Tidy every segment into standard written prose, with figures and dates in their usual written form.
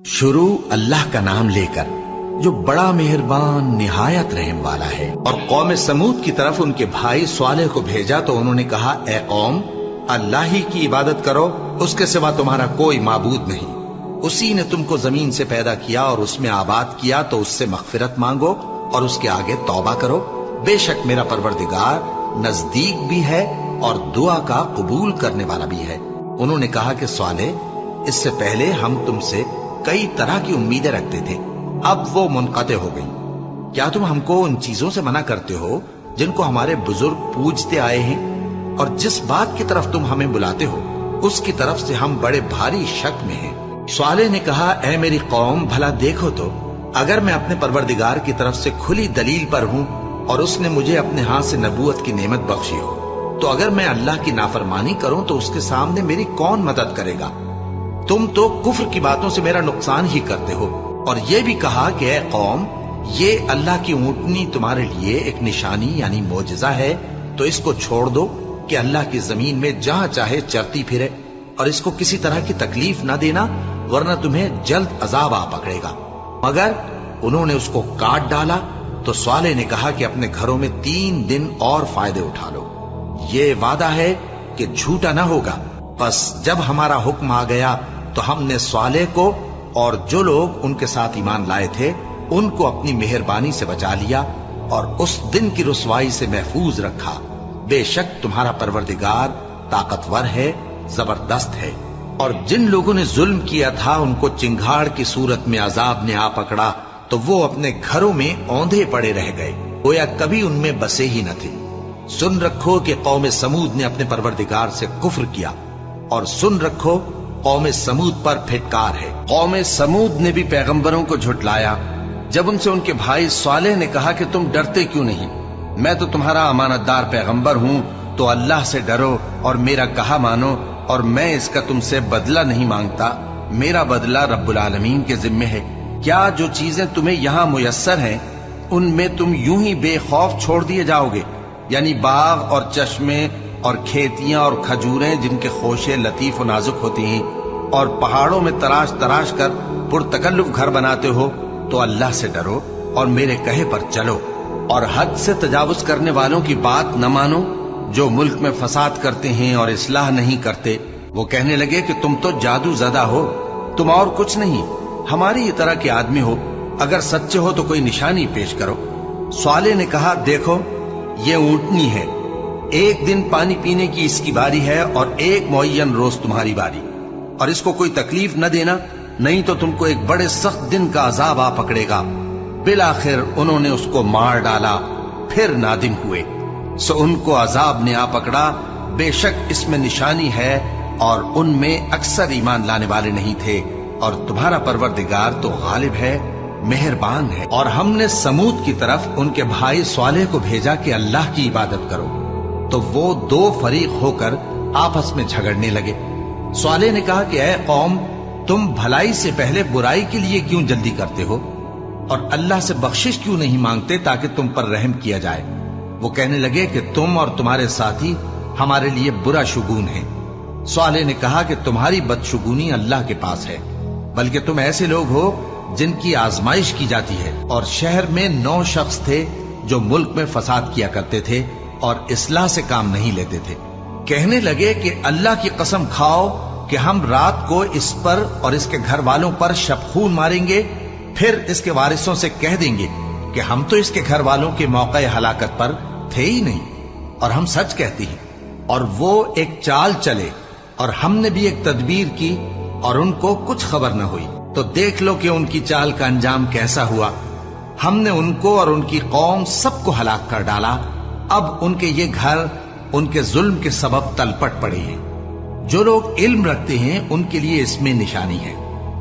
शुरू अल्लाह का नाम लेकर जो बड़ा मेहरबान निहायत रहम वाला है। और कौम समूद की तरफ उनके भाई स्वालेह को भेजा तो उन्होंने कहा, ए कौम, अल्लाह ही की इबादत करो, उसके सिवा तुम्हारा कोई माबूद नहीं। उसी ने तुमको जमीन से पैदा किया और उसमें आबाद किया, तो उससे मगफिरत मांगो और उसके आगे तौबा करो। बेशक मेरा परवरदिगार नजदीक भी है और दुआ का कबूल करने वाला भी है। उन्होंने कहा कि स्वालेह, इससे पहले हम तुमसे कई तरह की उम्मीदें रखते थे, अब वो मुनक़ते हो गई। क्या तुम हमको उन चीजों से मना करते हो जिनको हमारे बुजुर्ग पूजते आए हैं? और जिस बात की तरफ तुम हमें बुलाते हो उसकी तरफ से हम बड़े भारी शक में हैं। स्वालेह ने कहा, ऐ मेरी कौम, भला देखो तो, अगर मैं अपने परवरदिगार की तरफ से खुली दलील पर हूं और उसने मुझे अपने हाथ से नबूवत की नेमत बख्शी हो, तो अगर मैं अल्लाह की नाफरमानी करूं तो उसके सामने मेरी कौन मदद करेगा? तुम तो कुफ्र की बातों से मेरा नुकसान ही करते हो। और ये भी कहा कि ऐ कौम, ये अल्लाह की ऊंटनी तुम्हारे लिए एक निशानी यानी मोजज़ा है, तो इसको छोड़ दो कि अल्लाह की जमीन में जहां चाहे चरती फिरे, और इसको किसी तरह की तकलीफ न देना, वरना तुम्हें जल्द अजाब आ पकड़ेगा। मगर उन्होंने उसको काट डाला। तो स्वालेह ने कहा कि अपने घरों में 3 दिन और फायदे उठा लो, ये वादा है कि झूठा न होगा। बस जब हमारा हुक्म आ गया तो हमने स्वालेह को और जो लोग उनके साथ ईमान लाए थे उनको अपनी मेहरबानी से बचा लिया और उस दिन की रुसवाई से महफूज रखा। बेशक तुम्हारा परवरदिगार ताकतवर है, जबरदस्त है। और जिन लोगों ने जुल्म किया था उनको चिंगाड़ की सूरत में अजाब ने आ पकड़ा, तो वो अपने घरों में औंधे पड़े रह गए, गोया कभी उनमें बसे ही न थे। सुन रखो कि कौम समूद ने अपने परवरदिगार से कुफ्र किया, और सुन रखो कौम समूद पर फिटकार है। कौम समूद ने भी पैगंबरों को झुटलाया जब उनसे उनके भाई स्वालेह ने कहा कि तुम डरते क्यों नहीं, मैं तो तुम्हारा अमानतदार पैगंबर हूं, तो अल्लाह से डरो और मेरा कहा मानो, और मैं इसका तुमसे बदला नहीं मांगता, मेरा बदला रब्बुल आलमीन के जिम्मे है। क्या जो चीजें तुम्हें यहाँ मुयस्सर हैं उनमें तुम यूं ही बेखौफ छोड़ दिए जाओगे? यानी बाग और चश्मे और खेतियां और खजूरें जिनके खोशे लतीफ और नाजुक होती हैं, और पहाड़ों में तराश तराश कर पुरतकल्लुफ घर बनाते हो, तो अल्लाह से डरो और मेरे कहे पर चलो, और हद से तजावुज करने वालों की बात न मानो जो मुल्क में फसाद करते हैं और इस्लाह नहीं करते। वो कहने लगे कि तुम तो जादू ज़दा हो, तुम और कुछ नहीं, हमारी तरह के आदमी हो, अगर सच्चे हो तो कोई निशानी पेश करो। स्वालेह ने कहा, देखो ये ऊंटनी है, एक दिन पानी पीने की इसकी बारी है और एक मुअय्यन रोज तुम्हारी बारी, और इसको कोई तकलीफ न देना, नहीं तो तुमको एक बड़े सख्त दिन का अजाब आ पकड़ेगा। बिलाखिर उन्होंने उसको मार डाला, फिर नादिम हुए, सो उनको अजाब ने आ पकड़ा। बेशक इसमें निशानी है और उनमें अक्सर ईमान लाने वाले नहीं थे, और तुम्हारा परवरदिगार तो गालिब है, मेहरबान है। और हमने समूद की तरफ उनके भाई स्वालेह को भेजा कि अल्लाह की इबादत करो, तो वो 2 फरीक होकर आपस में झगड़ने लगे। स्वालेह ने कहा कि ऐ कौम, तुम भलाई से पहले बुराई के लिए क्यों जल्दी करते हो, और अल्लाह से बख्शिश क्यों नहीं मांगते ताकि तुम पर रहम किया जाए? वो कहने लगे कि तुम और तुम्हारे साथी हमारे लिए बुरा शुगून है। स्वालेह ने कहा कि तुम्हारी बदशुगूनी अल्लाह के पास है, बल्कि तुम ऐसे लोग हो जिनकी आजमाइश की जाती है। और शहर में 9 शख्स थे जो मुल्क में फसाद किया करते थे और इस्लाह से काम नहीं लेते थे। कहने लगे कि अल्लाह की कसम खाओ कि हम रात को इस पर और इसके घर वालों पर शबखून मारेंगे, फिर इसके वारिसों से कह देंगे कि हम तो इसके घर वालों के मौके हलाकत पर थे ही नहीं, और हम सच कहती हैं। और वो एक चाल चले, और हमने भी एक तदबीर की, और उनको कुछ खबर न हुई। तो देख लो कि उनकी चाल का अंजाम कैसा हुआ। हमने उनको और उनकी कौम सबको हलाक कर डाला। अब उनके ये घर उनके जुल्म के सबब तलपट पड़े हैं। जो लोग इल्म रखते हैं उनके लिए इसमें निशानी है,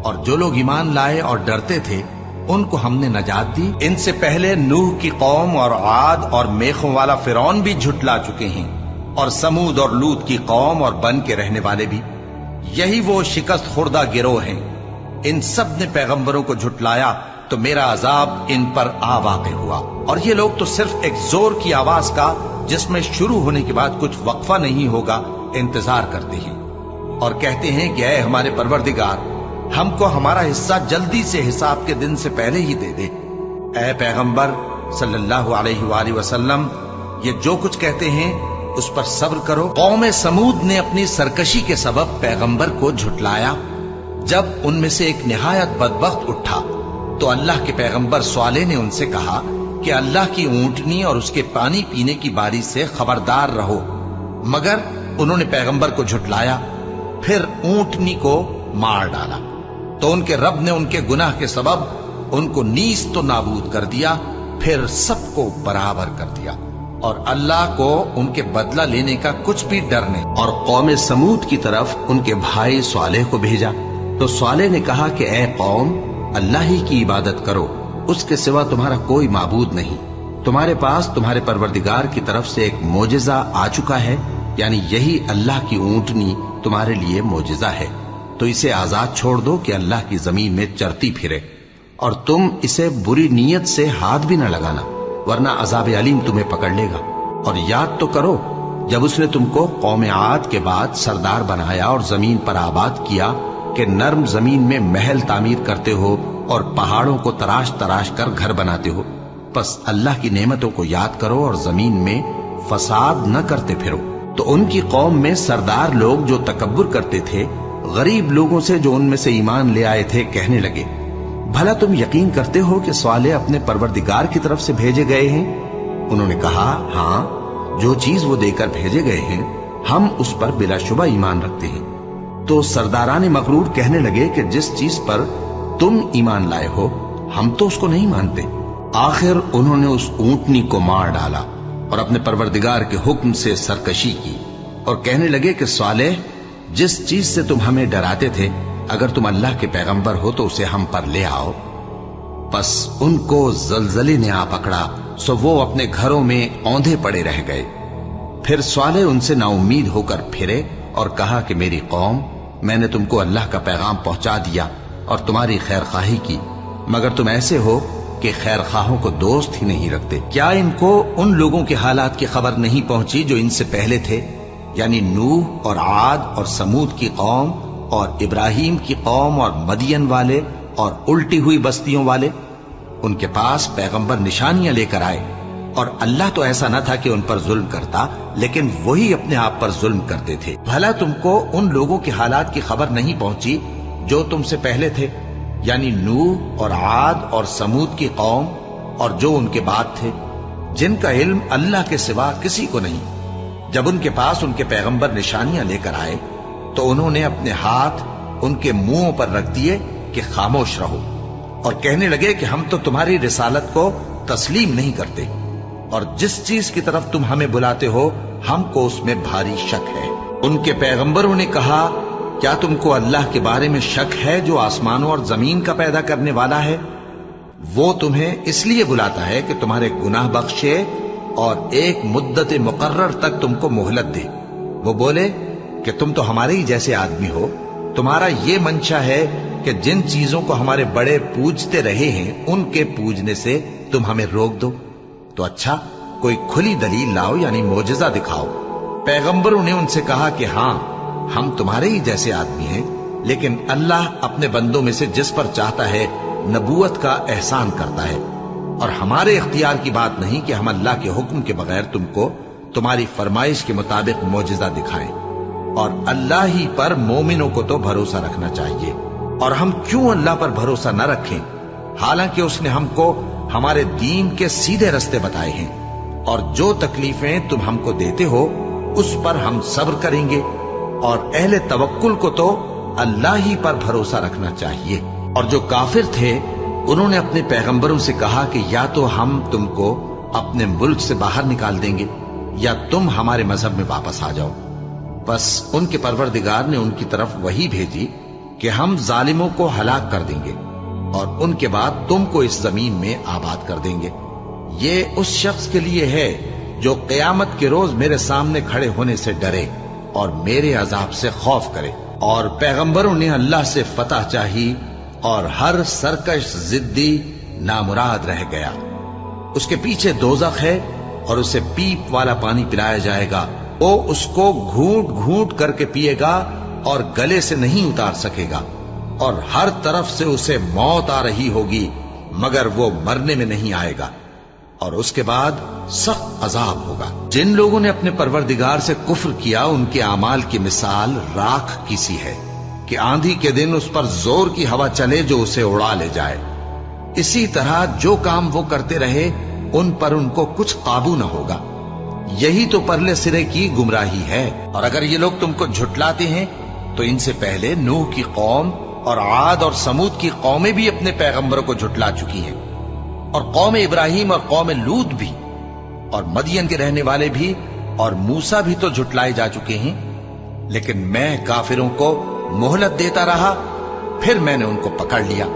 और जो लोग ईमान लाए और डरते थे उनको हमने नजात दी। इनसे पहले नूह की कौम और आद और मेखों वाला फिरौन भी झुटला चुके हैं, और समूद और लूत की कौम और बन के रहने वाले भी। यही वो शिकस्त खुर्दा गिरोह हैं। इन सब ने पैगंबरों को झुटलाया, तो मेरा अजाब इन पर आ वाक़ हुआ। और ये लोग तो सिर्फ एक जोर की आवाज का, जिसमें शुरू होने के बाद कुछ वक्फा नहीं होगा, इंतजार करते हैं, और कहते हैं कि ऐ हमारे परवरदिगार, हमको हमारा हिस्सा जल्दी से हिसाब के दिन से पहले ही दे दे। ऐ पैगंबर सल्लल्लाहु अलैहि वसल्लम, ये जो कुछ कहते हैं उस पर सब्र करो। कौम समूद ने अपनी सरकशी के सबब पैगंबर को झुटलाया। जब उनमें से एक निहायत बदबख्त उठा तो अल्लाह के पैगंबर स्वालेह ने उनसे कहा कि अल्लाह की ऊंटनी और उसके पानी पीने की बारी से खबरदार रहो। मगर उन्होंने पैगंबर को झुटलाया, फिर ऊंटनी को मार डाला। तो उनके रब ने उनके गुनाह के सबब उनको नीस तो नाबूद कर दिया, फिर सबको बराबर कर दिया, और अल्लाह को उनके बदला लेने का कुछ भी डर नहीं। और कौम समूद की तरफ उनके भाई स्वालेह को भेजा तो स्वालेह ने कहा कि ऐ कौम, अल्लाह ही की इबादत करो, उसके सिवा तुम्हारा कोई माबूद नहीं। तुम्हारे पास तुम्हारे परवरदिगार की तरफ से एक मोजिजा आ चुका है, यानी यही अल्लाह की ऊंटनी तुम्हारे लिए मोजिजा है। तो इसे आजाद छोड़ दो कि अल्लाह की जमीन में चरती फिरे, और तुम इसे बुरी नीयत से हाथ भी न लगाना, वरना अजाब अलीम तुम्हें पकड़ लेगा। और याद तो करो जब उसने तुमको कौम आद के बाद सरदार बनाया और जमीन पर आबाद किया कि नर्म जमीन में महल तामीर करते हो और पहाड़ों को तराश तराश कर घर बनाते हो। बस अल्लाह की नेमतों को याद करो और जमीन में फसाद न करते फिरो। तो उनकी कौम में सरदार लोग जो तकब्बुर करते थे, गरीब लोगों से जो उनमें से ईमान ले आए थे, कहने लगे, भला तुम यकीन करते हो कि स्वालेह अपने परवरदिगार की तरफ से भेजे गए हैं? उन्होंने कहा, हाँ, जो चीज वो देकर भेजे गए हैं हम उस पर बिलाशुबा ईमान रखते हैं। तो सरदारान मगरूर कहने लगे कि जिस चीज पर तुम ईमान लाए हो हम तो उसको नहीं मानते। आखिर उन्होंने उस ऊंटनी को मार डाला और अपने परवरदिगार के हुक्म से सरकशी की, और कहने लगे कि स्वालेह, जिस चीज से तुम हमें डराते थे, अगर तुम अल्लाह के पैगंबर हो तो उसे हम पर ले आओ। बस उनको जलजले ने आ पकड़ा, सो वो अपने घरों में औंधे पड़े रह गए। फिर स्वालेह उनसे नाउम्मीद होकर फिरे और कहा कि मेरी कौम, मैंने तुमको अल्लाह का पैगाम पहुंचा दिया और तुम्हारी खैरखाही की, मगर तुम ऐसे हो कि खैरखाहों को दोस्त ही नहीं रखते। क्या इनको उन लोगों के हालात की खबर नहीं पहुंची जो इनसे पहले थे, यानी नूह और आद और समूद की कौम और इब्राहिम की कौम और मदियन वाले और उल्टी हुई बस्तियों वाले? उनके पास पैगंबर निशानियां लेकर आए, और अल्लाह तो ऐसा न था कि उन पर जुल्म करता, लेकिन वही अपने आप पर जुल्म करते थे। भला तुमको उन लोगों के हालात की खबर नहीं पहुंची जो तुमसे पहले थे, यानी नूह और आद और समूद की कौम और जो उनके बाद थे, जिनका इल्म अल्लाह के सिवा किसी को नहीं। जब उनके पास उनके पैगंबर निशानियां लेकर आए तो उन्होंने अपने हाथ उनके मुंहों पर रख दिए कि खामोश रहो, और कहने लगे कि हम तो तुम्हारी रिसालत को तस्लीम नहीं करते, और जिस चीज की तरफ तुम हमें बुलाते हो हमको उसमें भारी शक है। उनके पैगंबरों ने कहा, क्या तुमको अल्लाह के बारे में शक है जो आसमानों और जमीन का पैदा करने वाला है? वो तुम्हें इसलिए बुलाता है कि तुम्हारे गुनाह बख्शे और एक मुद्दत मुकर्रर तक तुमको मोहलत दे। वो बोले कि तुम तो हमारे ही जैसे आदमी हो, तुम्हारा ये मंशा है कि जिन चीजों को हमारे बड़े पूजते रहे हैं उनके पूजने से तुम हमें रोक दो। तो अच्छा, कोई खुली दलील लाओ, यानी मोजज़ा दिखाओ। पैगंबरों ने उनसे कहा कि हाँ, हम तुम्हारे ही जैसे आदमी हैं, लेकिन अल्लाह अपने बंदों में से जिस पर चाहता है नबूवत का एहसान करता है, और हमारे इख्तियार की बात नहीं कि हम अल्लाह के हुक्म के बगैर तुमको तुम्हारी फरमाइश के मुताबिक मोजज़ा दिखाएं। और अल्लाह ही पर मोमिनों को तो भरोसा रखना चाहिए, और हम क्यों अल्लाह पर भरोसा न रखें, हालांकि उसने हमको हमारे दीन के सीधे रास्ते बताए हैं, और जो तकलीफें तुम हमको देते हो उस पर हम सब्र करेंगे, और अहले तवक्कुल को तो अल्लाह ही पर भरोसा रखना चाहिए। और जो काफिर थे उन्होंने अपने पैगंबरों से कहा कि या तो हम तुमको अपने मुल्क से बाहर निकाल देंगे या तुम हमारे मजहब में वापस आ जाओ। बस उनके परवरदिगार ने उनकी तरफ वही भेजी कि हम जालिमों को हलाक कर देंगे और उनके बाद तुमको इस जमीन में आबाद कर देंगे। ये उस शख्स के लिए है जो क़यामत के रोज मेरे सामने खड़े होने से डरे और मेरे अजाब से खौफ करे। और पैगंबरों ने अल्लाह से फतह चाही और हर सरकश जिद्दी नामुराद रह गया। उसके पीछे दोज़ख है और उसे पीप वाला पानी पिलाया जाएगा। वो उसको घूंट घूंट करके पिएगा और गले से नहीं उतार सकेगा। और हर तरफ से उसे मौत आ रही होगी, मगर वो मरने में नहीं आएगा, और उसके बाद सख्त अजाब होगा। जिन लोगों ने अपने परवरदिगार से कुफ्र किया, उनके आमाल की मिसाल राख की सी है कि आंधी के दिन उस पर जोर की हवा चले जो उसे उड़ा ले जाए। इसी तरह जो काम वो करते रहे, उन पर उनको कुछ काबू न होगा। यही तो परले सिरे की गुमराही है। और अगर ये लोग तुमको झुटलाते हैं, तो इनसे पहले नूह की कौम और आद और समूद की कौमें भी अपने पैगंबरों को झुटला चुकी हैं, और कौम इब्राहिम और कौम लूत भी, और मदियन के रहने वाले भी, और मूसा भी तो झुटलाए जा चुके हैं। लेकिन मैं काफिरों को मोहलत देता रहा, फिर मैंने उनको पकड़ लिया।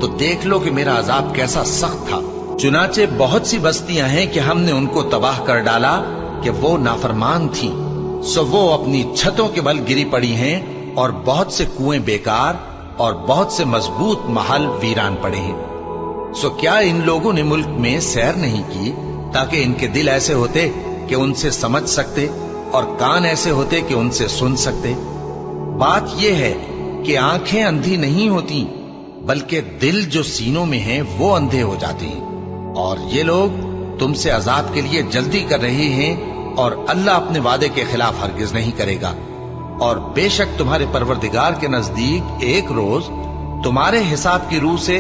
तो देख लो कि मेरा अजाब कैसा सख्त था। चुनाचे बहुत सी बस्तियां हैं कि हमने उनको तबाह कर डाला कि वो नाफरमान थी, सो वो अपनी छतों के बल गिरी पड़ी हैं, और बहुत से कुएं बेकार और बहुत से मजबूत महल वीरान पड़े हैं। सो क्या इन लोगों ने मुल्क में सैर नहीं की, ताकि इनके दिल ऐसे होते कि उनसे समझ सकते, और कान ऐसे होते कि उनसे सुन सकते? बात यह है कि आंखें अंधी नहीं होती, बल्कि दिल जो सीनों में हैं वो अंधे हो जाते हैं। और ये लोग तुमसे अजाब के लिए जल्दी कर रहे हैं, और अल्लाह अपने वादे के खिलाफ हरगिज नहीं करेगा। और बेशक तुम्हारे परवरदिगार के नजदीक एक रोज तुम्हारे हिसाब की रूह से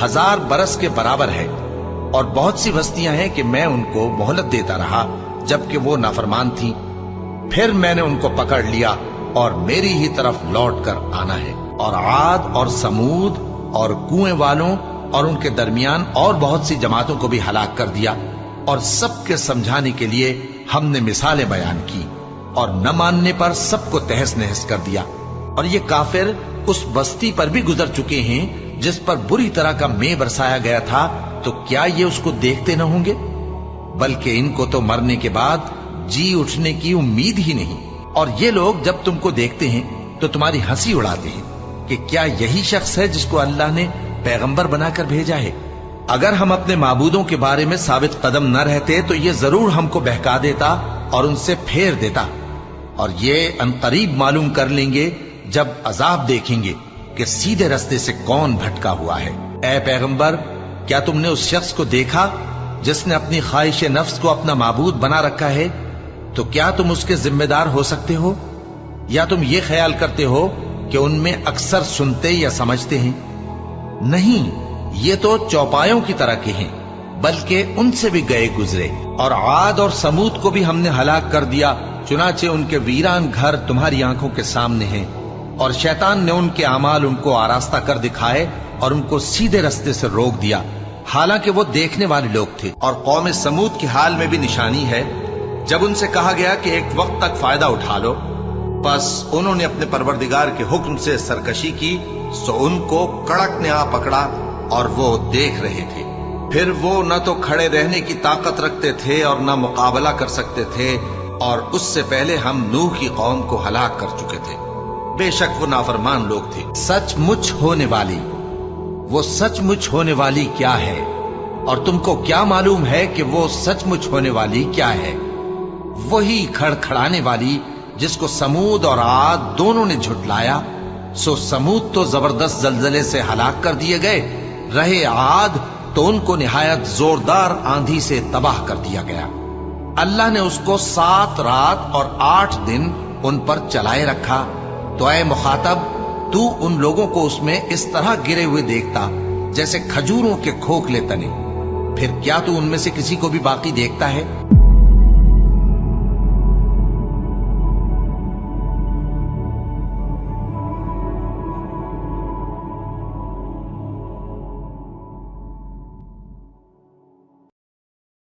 1000 बरस के बराबर है। और बहुत सी बस्तियां हैं कि मैं उनको मोहलत देता रहा, जबकि वो नाफरमान थी। फिर मैंने उनको पकड़ लिया, और मेरी ही तरफ लौट कर आना है। और आद और समूद और कुएं वालों और उनके दरमियान और बहुत सी जमातों को भी हलाक कर दिया, और सबके समझाने के लिए हमने मिसालें बयान की, और न मानने पर सबको तहस नहस कर दिया। और ये काफिर उस बस्ती पर भी गुजर चुके हैं जिस पर बुरी तरह का मेह बरसाया गया था, तो क्या ये उसको देखते न होंगे? बल्कि इनको तो मरने के बाद जी उठने की उम्मीद ही नहीं। और ये लोग जब तुमको देखते हैं तो तुम्हारी हंसी उड़ाते हैं कि क्या यही शख्स है जिसको अल्लाह ने पैगंबर बनाकर भेजा है? अगर हम अपने माबूदों के बारे में साबित कदम न रहते तो ये जरूर हमको बहका देता और उनसे फेर देता, और ये अनकरीब मालूम कर लेंगे जब अजाब देखेंगे कि सीधे रास्ते से कौन भटका हुआ है। ऐ पैगंबर, क्या तुमने उस शख्स को देखा जिसने अपनी ख्वाहिश नफ्स को अपना माबूद बना रखा है? तो क्या तुम उसके जिम्मेदार हो सकते हो? या तुम ये ख्याल करते हो कि उनमें अक्सर सुनते या समझते हैं? नहीं, ये तो चौपायों की तरह के हैं, बल्कि उनसे भी गए गुजरे। और आद और समूद को भी हमने हलाक कर दिया, चुनाचे उनके वीरान घर तुम्हारी आंखों के सामने हैं। और शैतान ने उनके अमाल उनको आरास्ता कर दिखाए और उनको सीधे रास्ते से रोक दिया, हालांकि वो देखने वाले लोग थे। और कौम समूद के हाल में भी निशानी है। जब उनसे कहा गया कि एक वक्त तक फायदा उठा लो, बस उन्होंने अपने परवरदिगार के हुक्म से सरकशी की, सो उनको कड़क ने आ पकड़ा और वो देख रहे थे। फिर वो न तो खड़े रहने की ताकत रखते थे और न मुकाबला कर सकते थे, और उससे पहले हम नूह की कौम को हलाक कर चुके थे। बेशक वो नाफरमान लोग थे। सचमुच होने वाली, वो सचमुच होने वाली क्या है? और तुमको क्या मालूम है कि वो सचमुच होने वाली क्या है? वही खड़खड़ाने वाली जिसको समूद और आद दोनों ने झुटलाया। सो समूद तो जबरदस्त जलजले से हलाक कर दिए गए, रहे आद तो उनको निहायत जोरदार आंधी से तबाह कर दिया गया। अल्लाह ने उसको 7 रात और 8 दिन उन पर चलाए रखा। तो ऐ मुखातब, तू उन लोगों को उसमें इस तरह गिरे हुए देखता जैसे खजूरों के खोखले तने। फिर क्या तू उनमें से किसी को भी बाकी देखता है?